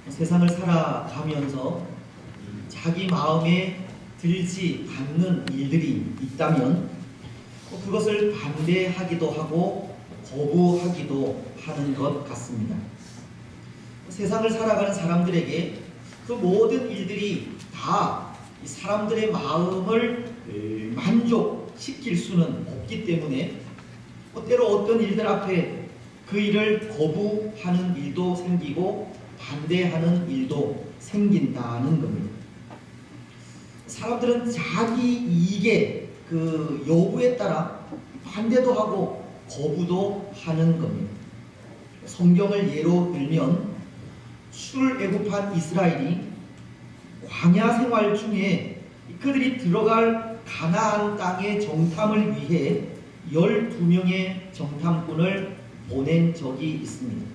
세상을 살아가면서 자기 마음에 들지 않는 일들이 있다면 그것을 반대하기도 하고 거부하기도 하는 것 같습니다. 세상을 살아가는 사람들에게 그 모든 일들이 다 사람들의 마음을 만족시킬 수는 없기 때문에 때로 어떤 일들 앞에 그 일을 거부하는 일도 생기고 반대하는 일도 생긴다는 겁니다. 사람들은 자기 이익의 그 요구에 따라 반대도 하고 거부도 하는 겁니다. 성경을 예로 들면 출애굽한 이스라엘이 광야 생활 중에 그들이 들어갈 가나안 땅의 정탐을 위해 12명의 정탐꾼을 보낸 적이 있습니다.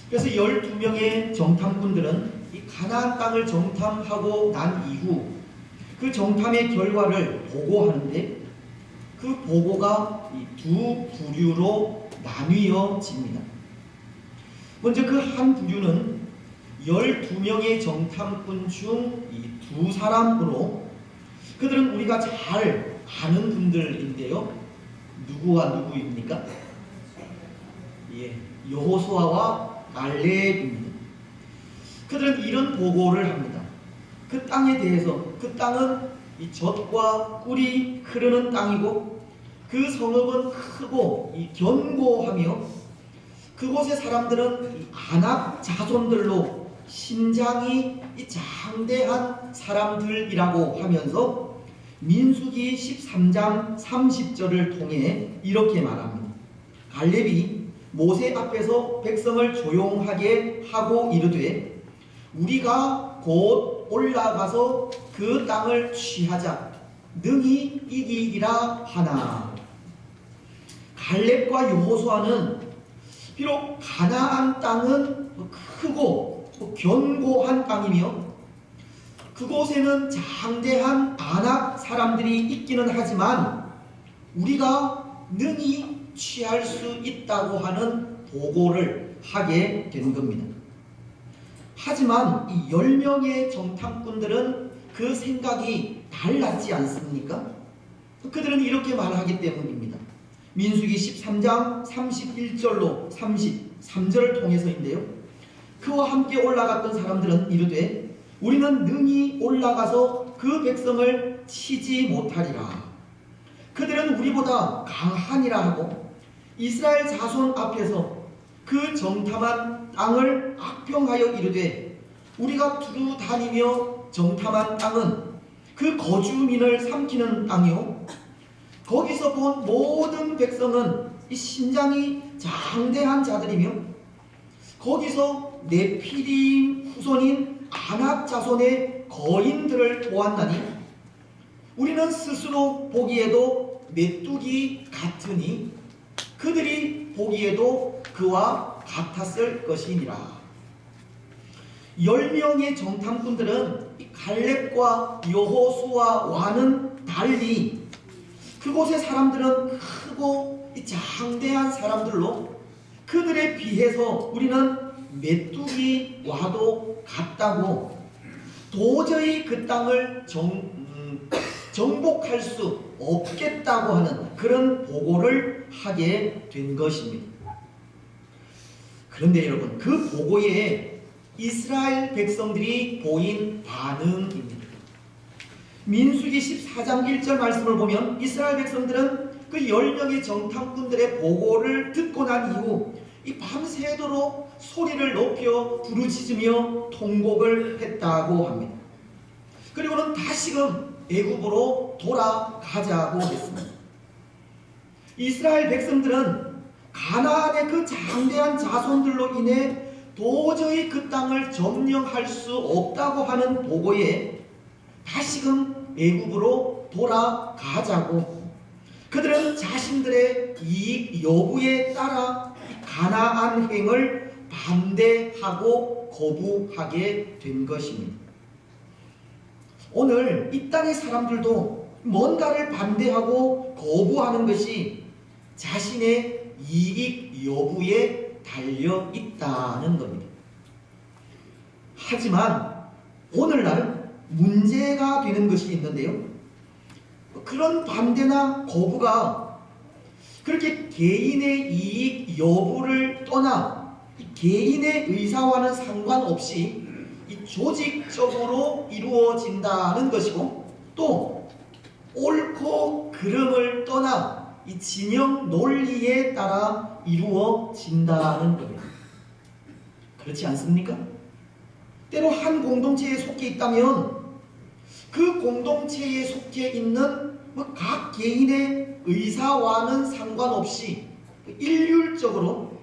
그래서 12명의 정탐꾼들은 이 가나안 땅을 정탐하고 난 이후 그 정탐의 결과를 보고하는데 그 보고가 두 부류로 나뉘어집니다. 먼저 그 한 부류는 12명의 정탐꾼 중 이 두 사람으로 그들은 우리가 잘 아는 분들인데요. 누구와 누구입니까? 여호수아와 갈렙입니다. 그들은 이런 보고를 합니다. 그 땅에 대해서 그 땅은 이 젖과 꿀이 흐르는 땅이고 그 성읍은 크고 이 견고하며 그곳의 사람들은 이 아낙 자손들로 신장이 이 장대한 사람들이라고 하면서 민수기 13장 30절을 통해 이렇게 말합니다. 갈렙이 모세 앞에서 백성을 조용하게 하고 이르되 우리가 곧 올라가서 그 땅을 취하자 능히 이기리라 하나. 갈렙과 여호수아는 비록 가나안 땅은 크고 견고한 땅이며 그곳에는 장대한 아낙 사람들이 있기는 하지만 우리가 능히 취할 수 있다고 하는 보고를 하게 된 겁니다. 하지만 이 10명의 정탐꾼들은 그 생각이 달랐지 않습니까? 그들은 이렇게 말하기 때문입니다. 민수기 13장 31절로 33절을 통해서인데요. 그와 함께 올라갔던 사람들은 이르되 우리는 능히 올라가서 그 백성을 치지 못하리라. 그들은 우리보다 강하니라 하고 이스라엘 자손 앞에서 그 정탐한 땅을 악평하여 이르되 우리가 두루 다니며 정탐한 땅은 그 거주민을 삼키는 땅이요 거기서 본 모든 백성은 이 신장이 장대한 자들이며 거기서 네피림 후손인 아낙 자손의 거인들을 보았나니 우리는 스스로 보기에도 메뚜기 같으니 그들이 보기에도 그와 같았을 것이니라. 10명의 정탐꾼들은 갈렙과 여호수아와는 달리 그곳의 사람들은 크고 장대한 사람들로 그들에 비해서 우리는 메뚜기와도 같다고 도저히 그 땅을 정복할 수 없겠다고 하는 그런 보고를 하게 된 것입니다. 그런데 여러분, 그 보고에 이스라엘 백성들이 보인 반응입니다. 민수기 14장 1절 말씀을 보면 이스라엘 백성들은 그 10명의 정탐꾼들의 보고를 듣고 난 이후 이 밤새도록 소리를 높여 부르짖으며 통곡을 했다고 합니다. 그리고는 다시금 애굽으로 돌아가자고 했습니다. 이스라엘 백성들은 가나안의 그 장대한 자손들로 인해 도저히 그 땅을 점령할 수 없다고 하는 보고에 다시금 애굽으로 돌아가자고 그들은 자신들의 이익 여부에 따라 가나안행을 반대하고 거부하게 된 것입니다. 오늘 이 땅의 사람들도 뭔가를 반대하고 거부하는 것이 자신의 이익 여부에 달려 있다는 겁니다. 하지만 오늘날 문제가 되는 것이 있는데요. 그런 반대나 거부가 그렇게 개인의 이익 여부를 떠나 개인의 의사와는 상관없이 이 조직적으로 이루어진다는 것이고, 또 옳고 그름을 떠나 이 진영 논리에 따라 이루어진다는 겁니다. 그렇지 않습니까? 때로 한 공동체에 속해 있다면 그 공동체에 속해 있는 각 개인의 의사와는 상관없이 일률적으로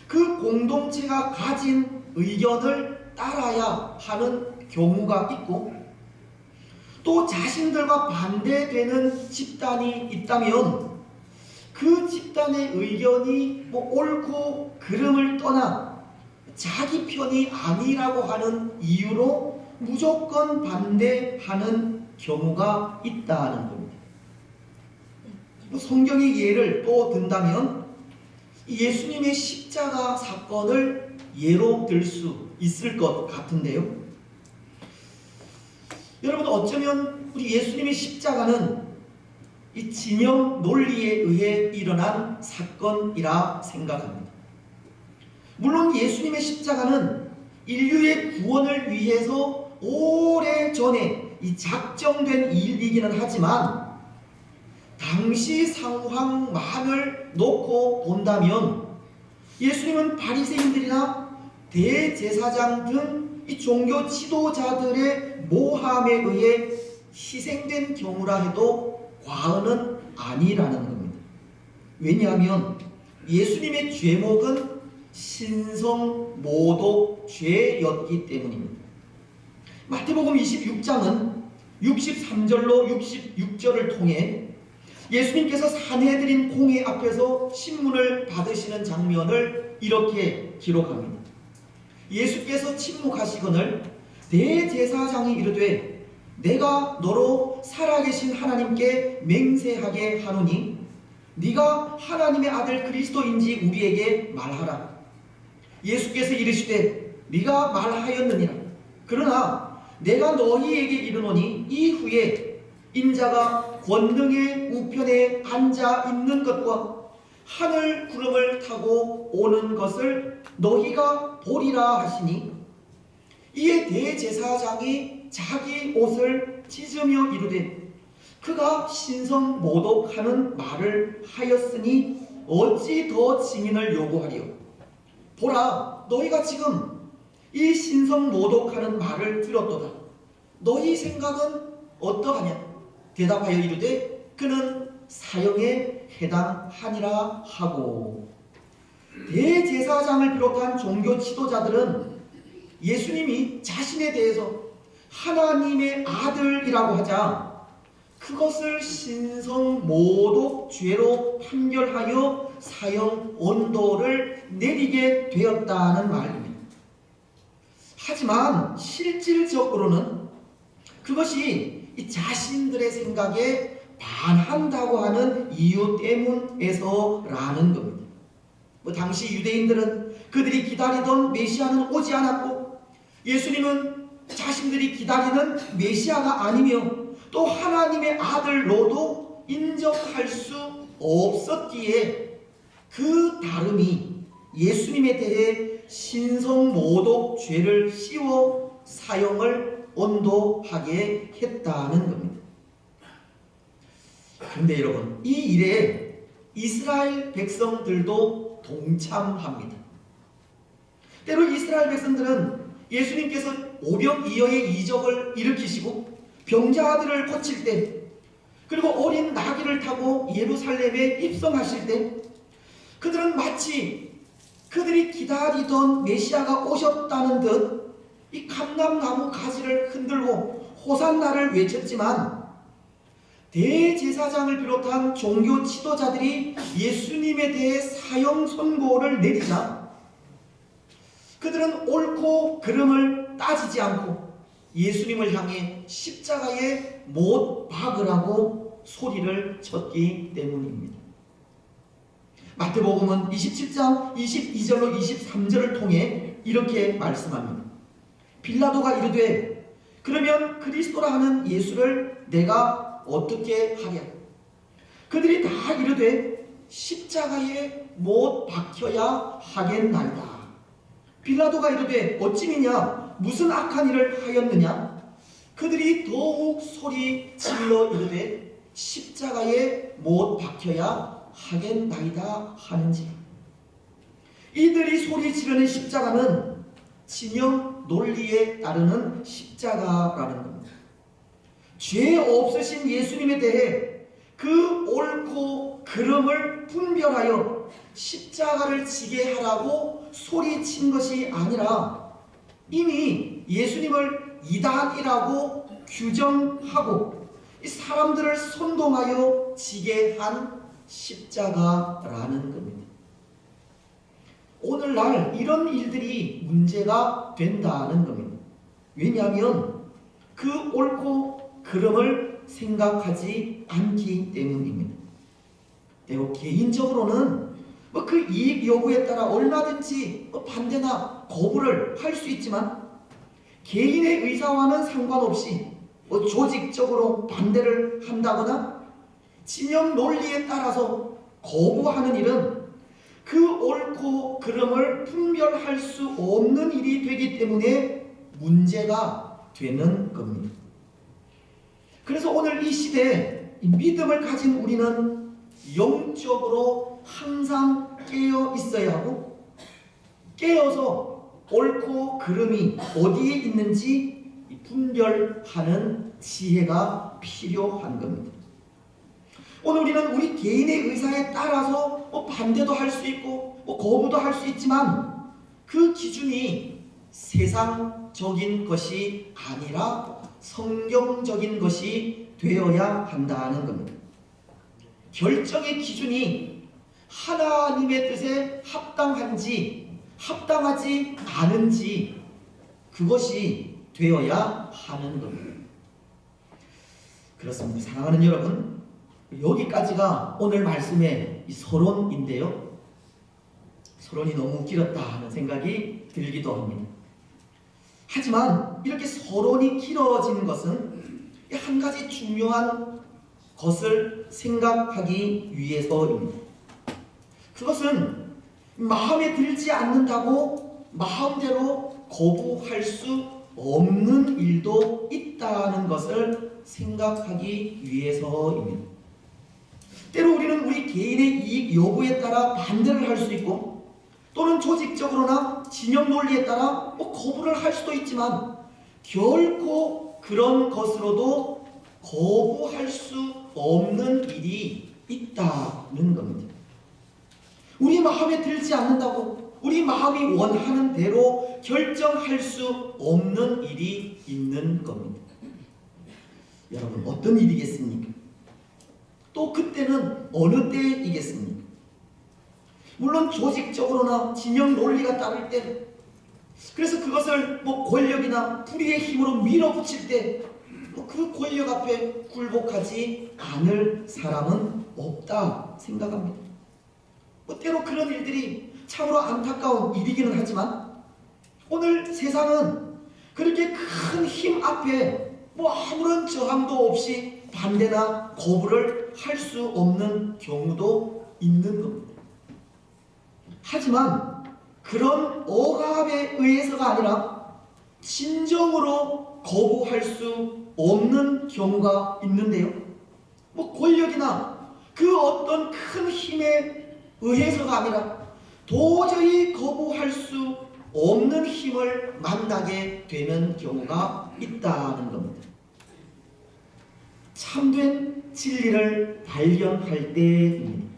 그 공동체가 가진 의견을 따라야 하는 경우가 있고, 또 자신들과 반대되는 집단이 있다면 그 집단의 의견이 옳고 그름을 떠나 자기 편이 아니라고 하는 이유로 무조건 반대하는 경우가 있다는 겁니다. 성경의 예를 또 든다면 예수님의 십자가 사건을 예로 들 수 있을 것 같은데요. 여러분, 어쩌면 우리 예수님의 십자가는 이 진영 논리에 의해 일어난 사건이라 생각합니다. 물론 예수님의 십자가는 인류의 구원을 위해서 오래전에 이 작정된 일이기는 하지만, 당시 상황만을 놓고 본다면 예수님은 바리새인들이나 대제사장 등 이 종교 지도자들의 모함에 의해 희생된 경우라 해도 과언은 아니라는 겁니다. 왜냐하면 예수님의 죄목은 신성모독죄였기 때문입니다. 마태복음 26장은 63절로 66절을 통해 예수님께서 사내들인 공회 앞에서 신문을 받으시는 장면을 이렇게 기록합니다. 예수께서 침묵하시거늘 대제사장이 이르되 내가 너로 살아계신 하나님께 맹세하게 하노니 네가 하나님의 아들 그리스도인지 우리에게 말하라. 예수께서 이르시되 네가 말하였느니라. 그러나 내가 너희에게 이르노니 이후에 인자가 권능의 우편에 앉아 있는 것과 하늘 구름을 타고 오는 것을 너희가 보리라 하시니, 이에 대제사장이 자기 옷을 찢으며 이르되 그가 신성모독하는 말을 하였으니 어찌 더 증인을 요구하리요. 보라, 너희가 지금 이 신성모독하는 말을 들었도다. 너희 생각은 어떠하냐? 대답하여 이르되 그는 사형에 해당하니라 하고, 대제사장을 비롯한 종교 지도자들은 예수님이 자신에 대해서 하나님의 아들이라고 하자 그것을 신성모독죄로 판결하여 사형 언도를 내리게 되었다는 말입니다. 하지만 실질적으로는 그것이 자신들의 생각에 반한다고 하는 이유 때문에서라는 겁니다. 당시 유대인들은 그들이 기다리던 메시아는 오지 않았고, 예수님은 자신들이 기다리는 메시아가 아니며 또 하나님의 아들로도 인정할 수 없었기에 그 다름이 예수님에 대해 신성모독죄를 씌워 사형을 언도하게 했다는 겁니다. 그런데 여러분, 이 일에 이스라엘 백성들도 동참합니다. 때로 이스라엘 백성들은 예수님께서 오병이어의 이적을 일으키시고 병자들을 고칠 때, 그리고 어린 나귀를 타고 예루살렘에 입성하실 때 그들은 마치 그들이 기다리던 메시아가 오셨다는 듯 이 감람나무 가지를 흔들고 호산나를 외쳤지만, 대제사장을 비롯한 종교 지도자들이 예수님에 대해 사형 선고를 내리자 그들은 옳고 그름을 따지지 않고 예수님을 향해 십자가에 못 박으라고 소리를 쳤기 때문입니다. 마태복음은 27장 22절로 23절을 통해 이렇게 말씀합니다. 빌라도가 이르되 그러면 그리스도라 하는 예수를 내가 어떻게 하랴? 그들이 다 이르되 십자가에 못 박혀야 하겠나이다. 빌라도가 이르되 어찌미냐? 무슨 악한 일을 하였느냐? 그들이 더욱 소리 질러 이르되 십자가에 못 박혀야 하겠나이다 하는지. 이들이 소리 지르는 십자가는 진영 논리에 따르는 십자가라는 겁니다. 죄 없으신 예수님에 대해 그 옳고 그름을 분별하여 십자가를 지게 하라고 소리친 것이 아니라 이미 예수님을 이단이라고 규정하고 이 사람들을 선동하여 지게 한 십자가라는 겁니다. 오늘날 이런 일들이 문제가 된다는 겁니다. 왜냐하면 그 옳고 그름을 생각하지 않기 때문입니다. 때로 개인적으로는 그 이익 요구에 따라 얼마든지 반대나 거부를 할 수 있지만 개인의 의사와는 상관없이 조직적으로 반대를 한다거나 진영 논리에 따라서 거부하는 일은 그 옳고 그름을 분별할 수 없는 일이 되기 때문에 문제가 되는 겁니다. 그래서 오늘 이 시대에 믿음을 가진 우리는 영적으로 항상 깨어 있어야 하고 깨어서 옳고 그름이 어디에 있는지 분별하는 지혜가 필요한 겁니다. 오늘 우리는 우리 개인의 의사에 따라서 반대도 할 수 있고 거부도 할 수 있지만 그 기준이 세상적인 것이 아니라 성경적인 것이 되어야 한다는 겁니다. 결정의 기준이 하나님의 뜻에 합당한지 합당하지 않은지 그것이 되어야 하는 겁니다. 그렇습니다. 사랑하는 여러분, 여기까지가 오늘 말씀의 서론인데요. 서론이 너무 길었다 하는 생각이 들기도 합니다. 하지만 이렇게 서론이 길어지는 것은 한 가지 중요한 것을 생각하기 위해서입니다. 그것은 마음에 들지 않는다고 마음대로 거부할 수 없는 일도 있다는 것을 생각하기 위해서입니다. 때로 우리는 우리 개인의 이익 요구에 따라 반대를 할 수 있고 또는 조직적으로나 진영 논리에 따라 거부를 할 수도 있지만 결코 그런 것으로도 거부할 수 없는 일이 있다는 겁니다. 우리 마음에 들지 않는다고 우리 마음이 원하는 대로 결정할 수 없는 일이 있는 겁니다. 여러분, 어떤 일이겠습니까? 또 그때는 어느 때이겠습니까? 물론 조직적으로나 진영 논리가 따를 때, 그래서 그것을 권력이나 불의의 힘으로 밀어붙일 때 그 권력 앞에 굴복하지 않을 사람은 없다 생각합니다. 때로 그런 일들이 참으로 안타까운 일이기는 하지만 오늘 세상은 그렇게 큰 힘 앞에 아무런 저항도 없이 반대나 거부를 할 수 없는 경우도 있는 겁니다. 하지만 그런 억압에 의해서가 아니라 진정으로 거부할 수 없는 경우가 있는데요. 권력이나 그 어떤 큰 힘에 의해서가 아니라 도저히 거부할 수 없는 힘을 만나게 되는 경우가 있다는 겁니다. 참된 진리를 발견할 때입니다.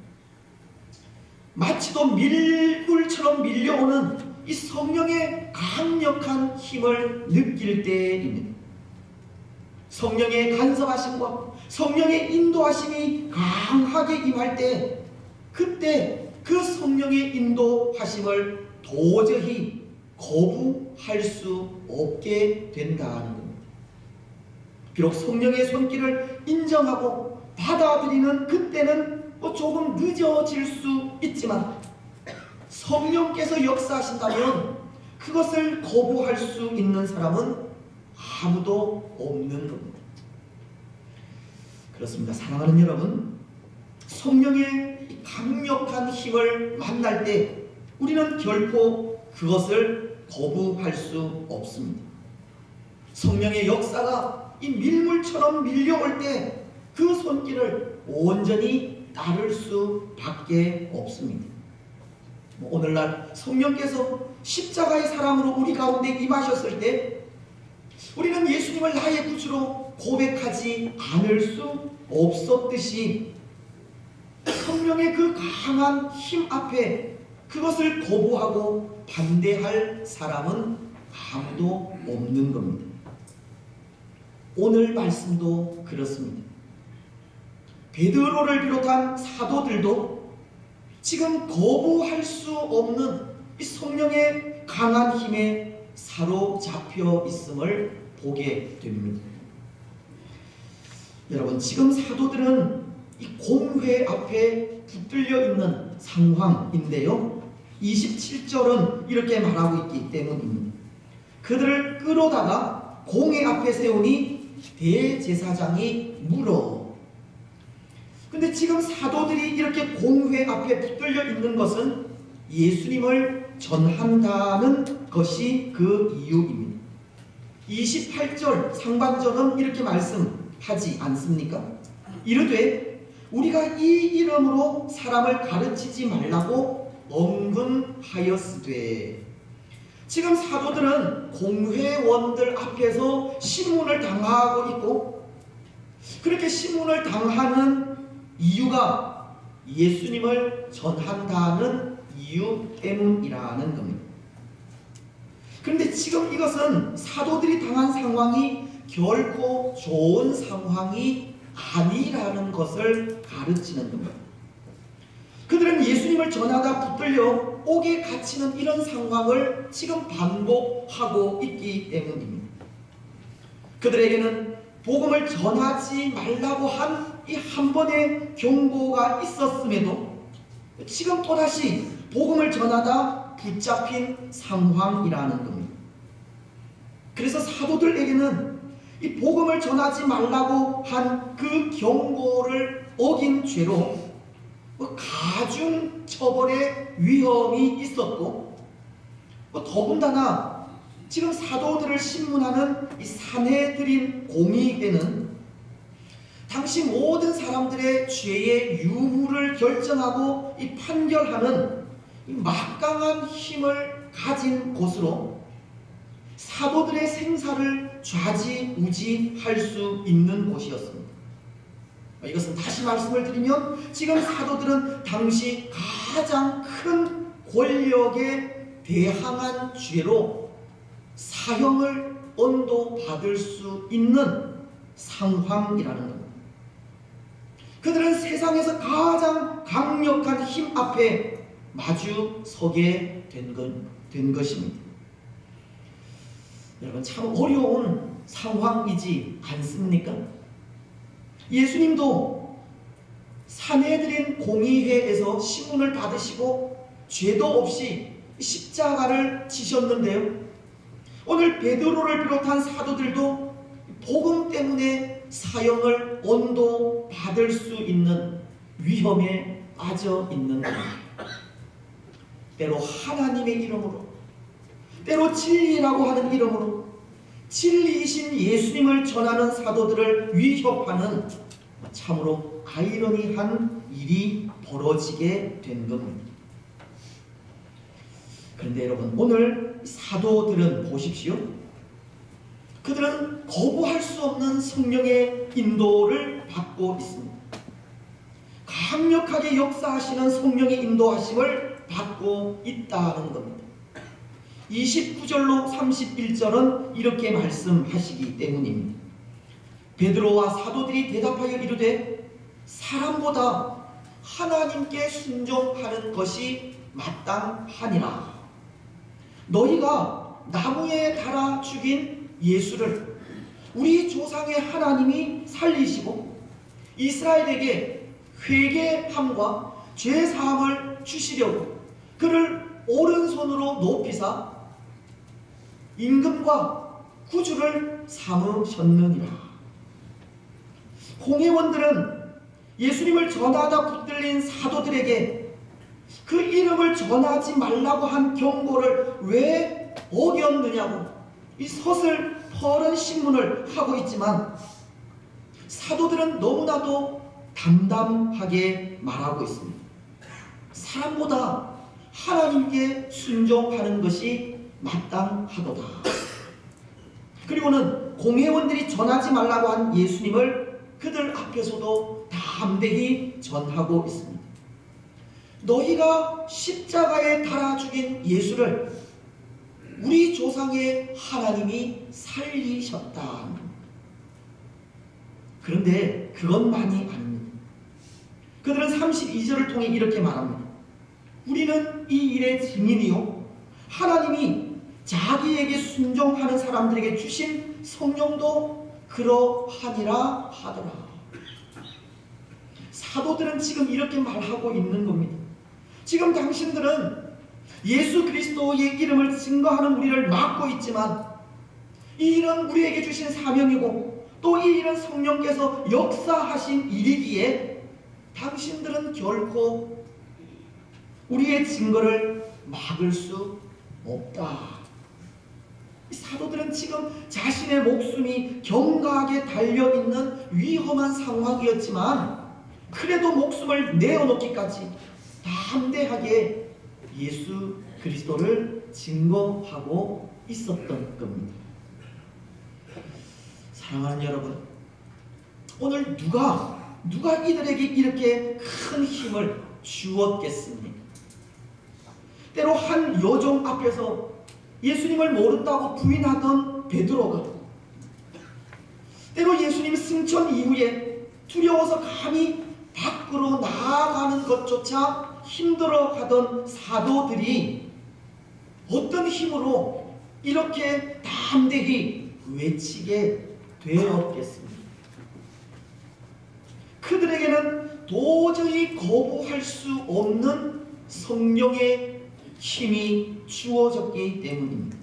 마치도 밀물처럼 밀려오는 이 성령의 강력한 힘을 느낄 때입니다. 성령의 간섭하심과 성령의 인도하심이 강하게 임할 때 그때 그 성령의 인도하심을 도저히 거부할 수 없게 된다는 겁니다. 비록 성령의 손길을 인정하고 받아들이는 그때는 조금 늦어질 수 있지만 성령께서 역사하신다면 그것을 거부할 수 있는 사람은 아무도 없는 겁니다. 그렇습니다. 사랑하는 여러분, 성령의 강력한 힘을 만날 때 우리는 결코 그것을 거부할 수 없습니다. 성령의 역사가 이 밀물처럼 밀려올 때 그 손길을 온전히 따를 수밖에 없습니다. 오늘날 성령께서 십자가의 사랑으로 우리 가운데 임하셨을 때 우리는 예수님을 나의 구주로 고백하지 않을 수 없었듯이 성령의 그 강한 힘 앞에 그것을 거부하고 반대할 사람은 아무도 없는 겁니다. 오늘 말씀도 그렇습니다. 베드로를 비롯한 사도들도 지금 거부할 수 없는 이 성령의 강한 힘에 사로잡혀 있음을 보게 됩니다. 여러분, 지금 사도들은 이 공회 앞에 붙들려 있는 상황인데요. 27절은 이렇게 말하고 있기 때문입니다. 그들을 끌어다가 공회 앞에 세우니 대제사장이 물어. 근데 지금 사도들이 이렇게 공회 앞에 붙들려 있는 것은 예수님을 전한다는 것이 그 이유입니다. 28절 상반절은 이렇게 말씀하지 않습니까? 이르되 우리가 이 이름으로 사람을 가르치지 말라고 언금하였으되. 지금 사도들은 공회원들 앞에서 신문을 당하고 있고, 그렇게 신문을 당하는 이유가 예수님을 전한다는 이유 때문이라는 겁니다. 그런데 지금 이것은 사도들이 당한 상황이 결코 좋은 상황이 아니라는 것을 가르치는 겁니다. 그들은 예수님을 전하다 붙들려 옥에 갇히는 이런 상황을 지금 반복하고 있기 때문입니다. 그들에게는 복음을 전하지 말라고 한 이 한 번의 경고가 있었음에도 지금 또다시 복음을 전하다 붙잡힌 상황이라는 겁니다. 그래서 사도들에게는 이 복음을 전하지 말라고 한 그 경고를 어긴 죄로 가중 처벌의 위험이 있었고, 더군다나 지금 사도들을 신문하는 이 산헤드린 공의회는 당시 모든 사람들의 죄의 유무를 결정하고 이 판결하는 이 막강한 힘을 가진 곳으로 사도들의 생사를 좌지우지할 수 있는 곳이었습니다. 이것은 다시 말씀을 드리면 지금 사도들은 당시 가장 큰 권력에 대항한 죄로 사형을 언도받을 수 있는 상황이라는 겁니다. 그들은 세상에서 가장 강력한 힘 앞에 마주 서게 된 것입니다. 여러분, 참 어려운 상황이지 않습니까? 예수님도 산헤드린 공의회에서 신문을 받으시고 죄도 없이 십자가를 지셨는데요, 오늘 베드로를 비롯한 사도들도 복음 때문에 사형을 언도받을 수 있는 위험에 빠져 있는 겁니다. 때로 하나님의 이름으로, 때로 진리라고 하는 이름으로 진리이신 예수님을 전하는 사도들을 위협하는 참으로 아이러니한 일이 벌어지게 된 겁니다. 그런데 여러분, 오늘 사도들은 보십시오. 그들은 거부할 수 없는 성령의 인도를 받고 있습니다. 강력하게 역사하시는 성령의 인도하심을 받고 있다는 겁니다. 29절로 31절은 이렇게 말씀하시기 때문입니다. 베드로와 사도들이 대답하여 이르되 사람보다 하나님께 순종하는 것이 마땅하니라. 너희가 나무에 달아 죽인 예수를 우리 조상의 하나님이 살리시고 이스라엘에게 회개함과 죄사함을 주시려고 그를 오른손으로 높이사 임금과 구주를 삼으셨느니라. 공회원들은 예수님을 전하다 붙들린 사도들에게 그 이름을 전하지 말라고 한 경고를 왜 어겼느냐고 이 서슬퍼런 신문을 하고 있지만, 사도들은 너무나도 담담하게 말하고 있습니다. 사람보다 하나님께 순종하는 것이 마땅하도다. 그리고는 공회원들이 전하지 말라고 한 예수님을 그들 앞에서도 담대히 전하고 있습니다. 너희가 십자가에 달아 죽인 예수를 우리 조상의 하나님이 살리셨다. 그런데 그것만이 아닙니다. 그들은 32절을 통해 이렇게 말합니다. 우리는 이 일의 증인이요 하나님이 자기에게 순종하는 사람들에게 주신 성령도 그러하니라 하더라. 사도들은 지금 이렇게 말하고 있는 겁니다. 지금 당신들은 예수 그리스도의 이름을 증거하는 우리를 막고 있지만, 이 일은 우리에게 주신 사명이고 또 이 일은 성령께서 역사하신 일이기에 당신들은 결코 우리의 증거를 막을 수 없다. 사도들은 지금 자신의 목숨이 경각에 달려있는 위험한 상황이었지만 그래도 목숨을 내어놓기까지 담대하게 예수 그리스도를 증거하고 있었던 겁니다. 사랑하는 여러분, 오늘 누가 이들에게 이렇게 큰 힘을 주었겠습니까? 때로 한 여종 앞에서 예수님을 모른다고 부인하던 베드로가, 때로 예수님 승천 이후에 두려워서 감히 밖으로 나아가는 것조차 힘들어하던 사도들이 어떤 힘으로 이렇게 담대히 외치게 되었겠습니까? 그들에게는 도저히 거부할 수 없는 성령의 힘이 주어졌기 때문입니다.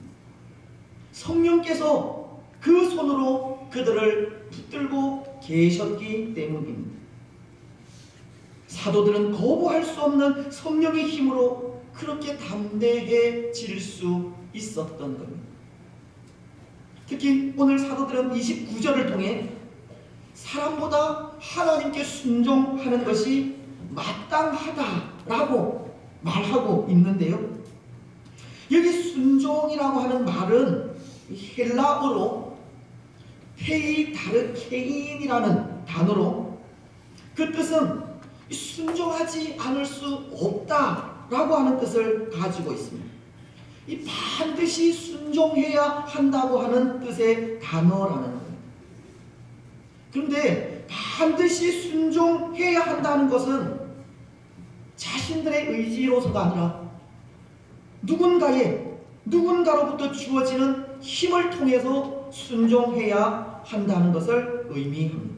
성령께서 그 손으로 그들을 붙들고 계셨기 때문입니다. 사도들은 거부할 수 없는 성령의 힘으로 그렇게 담대해질 수 있었던 겁니다. 특히 오늘 사도들은 29절을 통해 사람보다 하나님께 순종하는 것이 마땅하다라고 말하고 있는데요. 여기 순종이라고 하는 말은 헬라어로 페이다르케인이라는 단어로, 그 뜻은 순종하지 않을 수 없다라고 하는 뜻을 가지고 있습니다. 이 반드시 순종해야 한다고 하는 뜻의 단어라는 겁니다. 그런데 반드시 순종해야 한다는 것은 자신들의 의지로서가 아니라 누군가로부터 주어지는 힘을 통해서 순종해야 한다는 것을 의미합니다.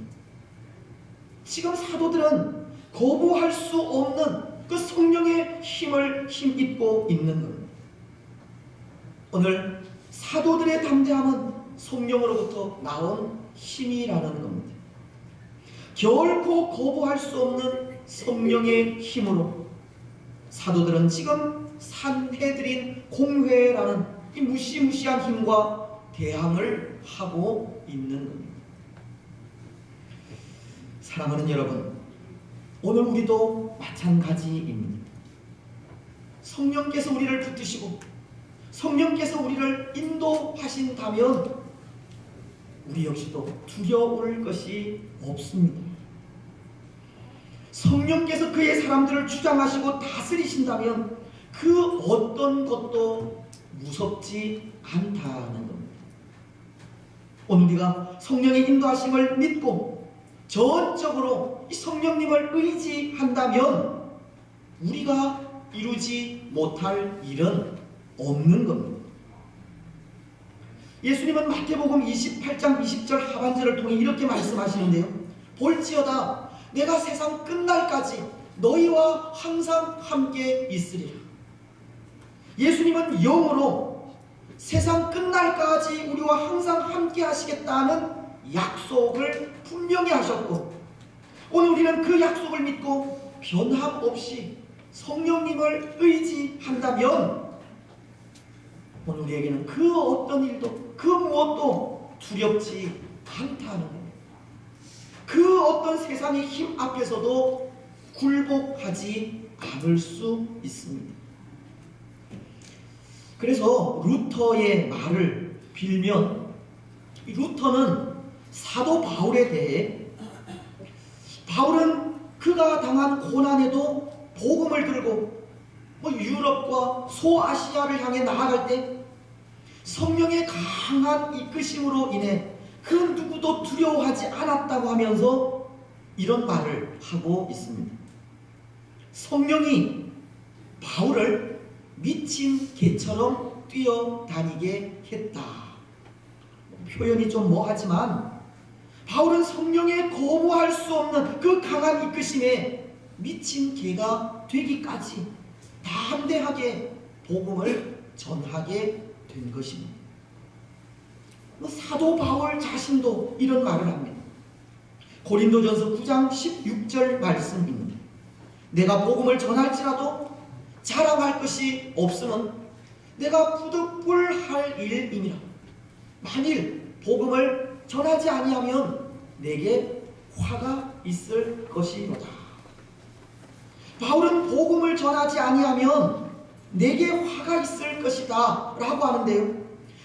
지금 사도들은 거부할 수 없는 그 성령의 힘을 힘입고 있는 겁니다. 오늘 사도들의 담대함은 성령으로부터 나온 힘이라는 겁니다. 결코 거부할 수 없는 성령의 힘으로 사도들은 지금 산헤드린 공회라는 이 무시무시한 힘과 대항을 하고 있는 겁니다. 사랑하는 여러분, 오늘 우리도 마찬가지입니다. 성령께서 우리를 붙드시고 성령께서 우리를 인도하신다면 우리 역시도 두려울 것이 없습니다. 성령께서 그의 사람들을 주장하시고 다스리신다면 그 어떤 것도 무섭지 않다는 겁니다. 오늘 우리가 성령의 인도하심을 믿고 전적으로 이 성령님을 의지한다면 우리가 이루지 못할 일은 없는 겁니다. 예수님은 마태복음 28장 20절 하반절을 통해 이렇게 말씀하시는데요. 볼지어다 내가 세상 끝날까지 너희와 항상 함께 있으리라. 예수님은 영으로 세상 끝날까지 우리와 항상 함께 하시겠다는 약속을 분명히 하셨고, 오늘 우리는 그 약속을 믿고 변함없이 성령님을 의지한다면 오늘 우리에게는 그 어떤 일도 그 무엇도 두렵지 않다는 겁니다. 그 어떤 세상의 힘 앞에서도 굴복하지 않을 수 있습니다. 그래서 루터의 말을 빌면, 루터는 사도 바울에 대해, 바울은 그가 당한 고난에도 복음을 들고 유럽과 소아시아를 향해 나아갈 때 성령의 강한 이끄심으로 인해 그 누구도 두려워하지 않았다고 하면서 이런 말을 하고 있습니다. 성령이 바울을 미친 개처럼 뛰어다니게 했다. 표현이 좀 뭐하지만 바울은 성령에 거부할 수 없는 그 강한 이끄심에 미친 개가 되기까지 담대하게 복음을 전하게 된 것입니다. 사도 바울 자신도 이런 말을 합니다. 고린도전서 9장 16절 말씀입니다. 내가 복음을 전할지라도 자랑할 것이 없으면 내가 부득불할 일임이라. 만일 복음을 전하지 아니하면 내게 화가 있을 것이로다. 바울은 복음을 전하지 아니하면 내게 화가 있을 것이다 라고 하는데요,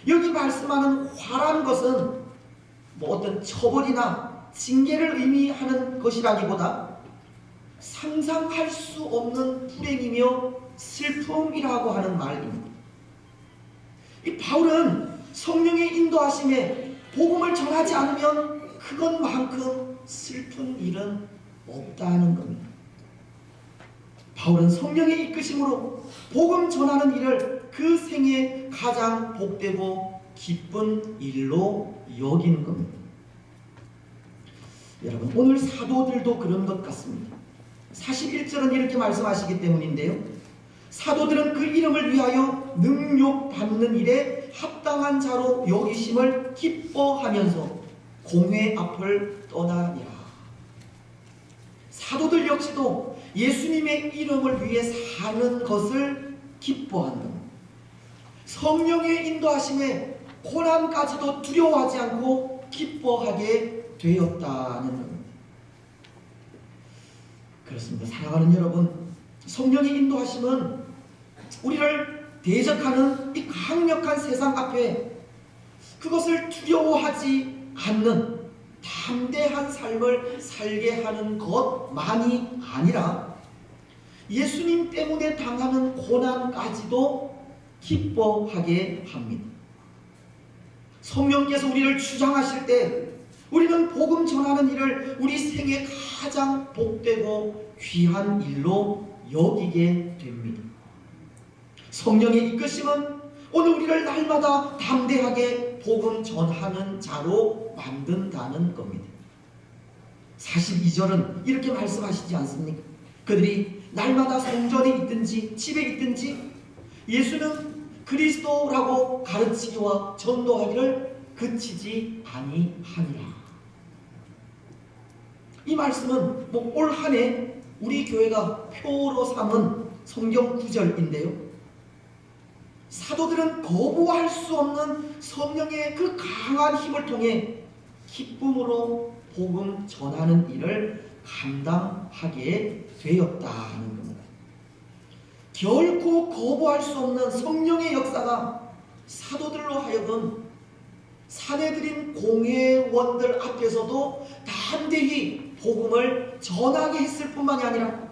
여기 말씀하는 화라는 것은 어떤 처벌이나 징계를 의미하는 것이라기보다 상상할 수 없는 불행이며 슬픔이라고 하는 말입니다. 이 바울은 성령의 인도하심에 복음을 전하지 않으면 그것만큼 슬픈 일은 없다는 겁니다. 바울은 성령의 이끄심으로 복음 전하는 일을 그 생에 가장 복되고 기쁜 일로 여기는 겁니다. 여러분, 오늘 사도들도 그런 것 같습니다. 41절은 이렇게 말씀하시기 때문인데요, 사도들은 그 이름을 위하여 능욕받는 일에 합당한 자로 여기심을 기뻐하면서 공회 앞을 떠나니라. 사도들 역시도 예수님의 이름을 위해 사는 것을 기뻐하는 겁니다. 성령의 인도하심에 고난까지도 두려워하지 않고 기뻐하게 되었다는 겁니다. 그렇습니다. 사랑하는 여러분, 성령의 인도하심은 우리를 대적하는 이 강력한 세상 앞에 그것을 두려워하지 않는 담대한 삶을 살게 하는 것만이 아니라 예수님 때문에 당하는 고난까지도 기뻐하게 합니다. 성령께서 우리를 주장하실 때 우리는 복음 전하는 일을 우리 생에 가장 복되고 귀한 일로 여기게 됩니다. 성령의 이끄심은 오늘 우리를 날마다 담대하게 복음 전하는 자로 만든다는 겁니다. 42절은 이렇게 말씀하시지 않습니까? 그들이 날마다 성전에 있든지 집에 있든지 예수는 그리스도라고 가르치기와 전도하기를 그치지 아니하니라. 이 말씀은 올 한 해 우리 교회가 표로 삼은 성경 구절인데요, 사도들은 거부할 수 없는 성령의 그 강한 힘을 통해 기쁨으로 복음 전하는 일을 감당하게 되었다는 겁니다. 결코 거부할 수 없는 성령의 역사가 사도들로 하여금 사내들인 공회원들 앞에서도 담대히 복음을 전하게 했을 뿐만이 아니라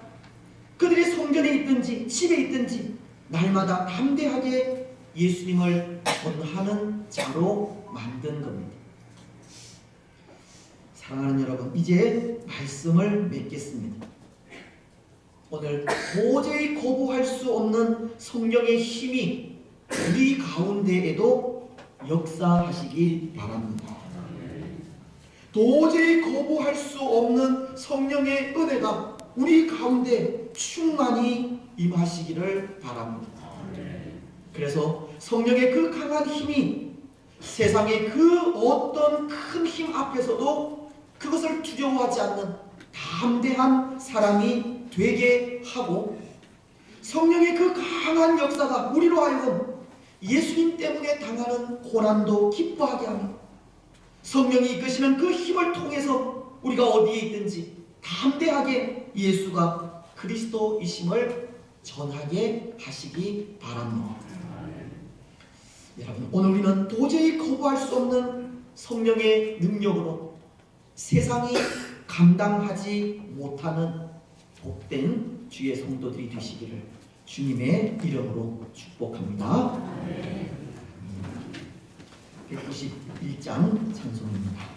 그들이 성전에 있든지 집에 있든지 날마다 담대하게 예수님을 전하는 자로 만든 겁니다. 사랑하는 여러분, 이제 말씀을 맺겠습니다. 오늘 도저히 거부할 수 없는 성령의 힘이 우리 가운데에도 역사하시길 바랍니다. 도저히 거부할 수 없는 성령의 은혜가 우리 가운데 충만히 임하시기를 바랍니다. 그래서 성령의 그 강한 힘이 세상의 그 어떤 큰 힘 앞에서도 그것을 두려워하지 않는 담대한 사람이 되게 하고, 성령의 그 강한 역사가 우리로 하여금 예수님 때문에 당하는 고난도 기뻐하게 하며, 성령이 이끄시는 그 힘을 통해서 우리가 어디에 있든지 담대하게 예수가 그리스도이심을 전하게 하시기 바랍니다. 여러분, 오늘 우리는 도저히 거부할 수 없는 성령의 능력으로 세상이 감당하지 못하는 복된 주의 성도들이 되시기를 주님의 이름으로 축복합니다. 191장 찬송입니다.